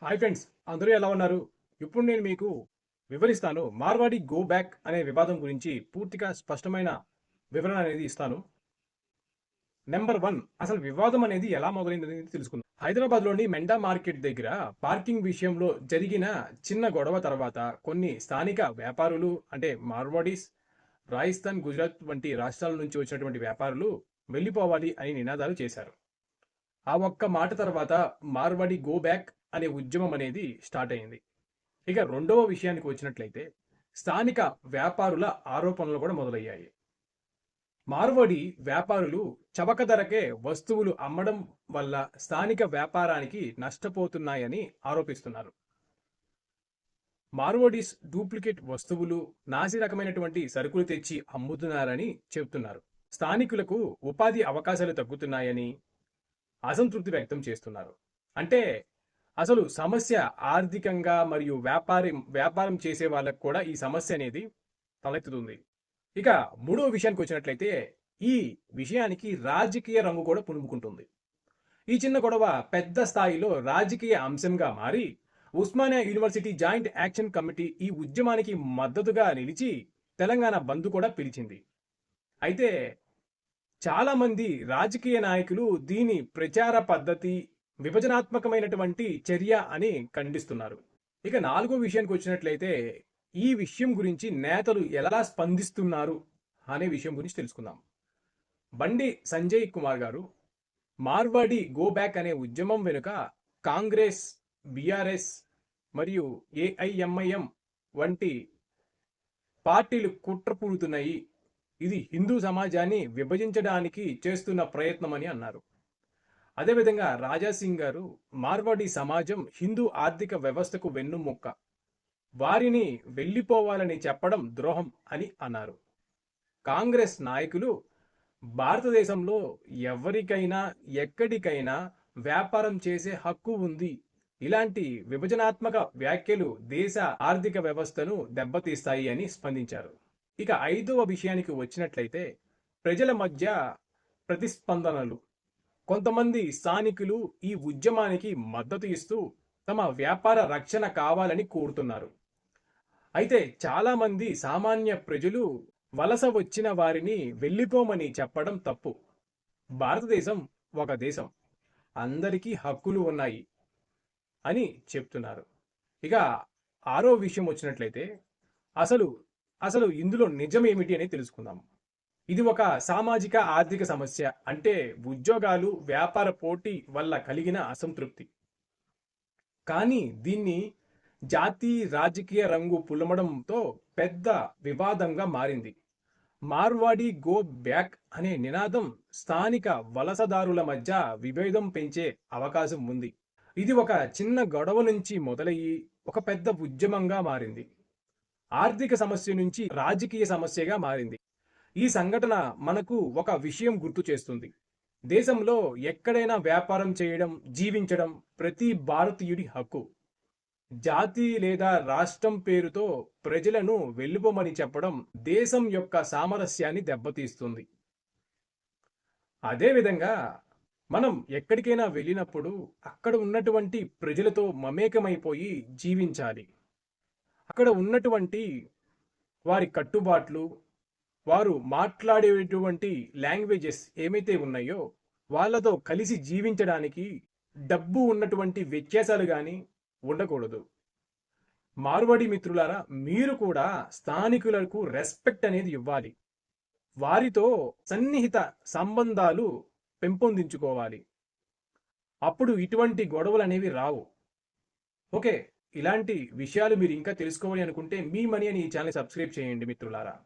Hi friends, అందరూ ఎలా ఉన్నారు? ఇప్పుడు నేను మీకు వివరిస్తాను. మార్వాడి గో బ్యాక్ అనే వివాదం గురించి పూర్తిగా స్పష్టమైన వివరణ అనేది ఇస్తాను. నెంబర్ 1, అసలు వివాదం అనేది ఎలా మొదలైందనేది తెలుసుకుందాం. హైదరాబాద్‌లోని మెండా మార్కెట్ దగ్గర పార్కింగ్ విషయంలో జరిగిన చిన్న గొడవ తర్వాత కొన్ని స్థానిక వ్యాపారులు అంటే మార్వాడీస్, రాజస్థాన్, గుజరాత్ వంటి రాష్ట్రాల నుంచి వచ్చినటువంటి వ్యాపారులు వెళ్ళిపోవాలి అని నినాదాలు చేశారు. ఆ ఒక్క మాట తర్వాత మార్వాడి గో బ్యాక్ అనే ఉద్యమం అనేది స్టార్ట్ అయింది. ఇక రెండవ విషయానికి వచ్చినట్లయితే స్థానిక వ్యాపారుల ఆరోపణలు కూడా మొదలయ్యాయి. మార్వాడి వ్యాపారులు చవక ధరకే వస్తువులు అమ్మడం వల్ల స్థానిక వ్యాపారానికి నష్టపోతున్నాయని ఆరోపిస్తున్నారు. మార్వాడీస్ డూప్లికేట్ వస్తువులు, నాసి రకమైనటువంటి సరుకులు తెచ్చి అమ్ముతున్నారని చెబుతున్నారు. స్థానికులకు ఉపాధి అవకాశాలు తగ్గుతున్నాయని అసంతృప్తి వ్యక్తం చేస్తున్నారు. అంటే అసలు సమస్య ఆర్థికంగా మరియు వ్యాపారం చేసే వాళ్ళకు కూడా ఈ సమస్య అనేది తలెత్తుతుంది. ఇక మూడో విషయానికి వచ్చినట్లయితే ఈ విషయానికి రాజకీయ రంగు కూడా పులుముకుంటుంది. ఈ చిన్న గొడవ పెద్ద స్థాయిలో రాజకీయ అంశంగా మారి Osmania university joint action committee ఈ ఉద్యమానికి మద్దతుగా నిలిచి తెలంగాణ బంద్ కూడా పిలిచింది. అయితే చాలా మంది రాజకీయ నాయకులు దీని ప్రచార పద్ధతి విభజనాత్మకమైనటువంటి చర్య అని ఖండిస్తున్నారు. ఇక నాలుగో విషయానికి వచ్చినట్లయితే ఈ విషయం గురించి నేతలు ఎలా స్పందిస్తున్నారు అనే విషయం గురించి తెలుసుకుందాం. బండి సంజయ్ కుమార్ గారు మార్వాడి గో బ్యాక్ అనే ఉద్యమం వెనుక కాంగ్రెస్, బీఆర్ఎస్ మరియు ఏఐఎంఐఎం వంటి పార్టీలు కుట్ర పూడుతున్నాయి, ఇది హిందూ సమాజాన్ని విభజించడానికి చేస్తున్న ప్రయత్నమని అన్నారు. అదేవిధంగా రాజాసింగ్ గారు మార్వాడి సమాజం హిందూ ఆర్థిక వ్యవస్థకు వెన్నుముక్క, వారిని వెళ్ళిపోవాలని చెప్పడం ద్రోహం అని అన్నారు. కాంగ్రెస్ నాయకులు భారతదేశంలో ఎవరికైనా ఎక్కడికైనా వ్యాపారం చేసే హక్కు ఉంది, ఇలాంటి విభజనాత్మక వ్యాఖ్యలు దేశ ఆర్థిక వ్యవస్థను దెబ్బతీస్తాయి అని స్పందించారు. ఇక ఐదవ విషయానికి వచ్చినట్లయితే ప్రజల మధ్య ప్రతిస్పందనలు. కొంతమంది స్థానికులు ఈ ఉద్యమానికి మద్దతు ఇస్తూ తమ వ్యాపార రక్షణ కావాలని కోరుతున్నారు. అయితే చాలామంది సామాన్య ప్రజలు వలస వచ్చిన వారిని వెళ్ళిపోమని చెప్పడం తప్పు. భారతదేశం ఒక దేశం, అందరికీ హక్కులు ఉన్నాయి అని చెప్తున్నారు. ఇక ఆరో విషయం వచ్చినట్లయితే అసలు అసలు ఇందులో నిజమేమిటి అని తెలుసుకుందాం. ఇది ఒక సామాజిక ఆర్థిక సమస్య, అంటే ఉద్యోగాలు, వ్యాపార పోటీ వల్ల కలిగిన అసంతృప్తి. కానీ దీన్ని జాతి రాజకీయ రంగు పులమడంతో పెద్ద వివాదంగా మారింది. మార్వాడి గో బ్యాక్ అనే నినాదం స్థానిక వలసదారుల మధ్య విభేదం పెంచే అవకాశం ఉంది. ఇది ఒక చిన్న గొడవ నుంచి మొదలయ్యి ఒక పెద్ద ఉద్యమంగా మారింది. ఆర్థిక సమస్య నుంచి రాజకీయ సమస్యగా మారింది. ఈ సంఘటన మనకు ఒక విషయం గుర్తు చేస్తుంది. దేశంలో ఎక్కడైనా వ్యాపారం చేయడం, జీవించడం ప్రతి భారతీయుడి హక్కు. జాతి లేదా రాష్ట్రం పేరుతో ప్రజలను వెళ్ళిపోమని చెప్పడం దేశం యొక్క సామరస్యాన్ని దెబ్బతీస్తుంది. అదేవిధంగా మనం ఎక్కడికైనా వెళ్ళినప్పుడు అక్కడ ఉన్నటువంటి ప్రజలతో మమేకమైపోయి జీవించాలి. అక్కడ ఉన్నటువంటి వారి కట్టుబాట్లు, వారు మాట్లాడేటువంటి లాంగ్వేజెస్ ఏమైతే ఉన్నాయో వాళ్ళతో కలిసి జీవించడానికి డబ్బు ఉన్నటువంటి వ్యత్యాసాలు కానీ ఉండకూడదు. మార్వాడి మిత్రులారా, మీరు కూడా స్థానికులకు రెస్పెక్ట్ అనేది ఇవ్వాలి. వారితో సన్నిహిత సంబంధాలు పెంపొందించుకోవాలి. అప్పుడు ఇటువంటి గొడవలు అనేవి రావు. ఓకే, ఇలాంటి విషయాలు మీరు ఇంకా తెలుసుకోవాలి అనుకుంటే మీ మనీ అని ఈ ఛానల్ సబ్స్క్రైబ్ చేయండి మిత్రులారా.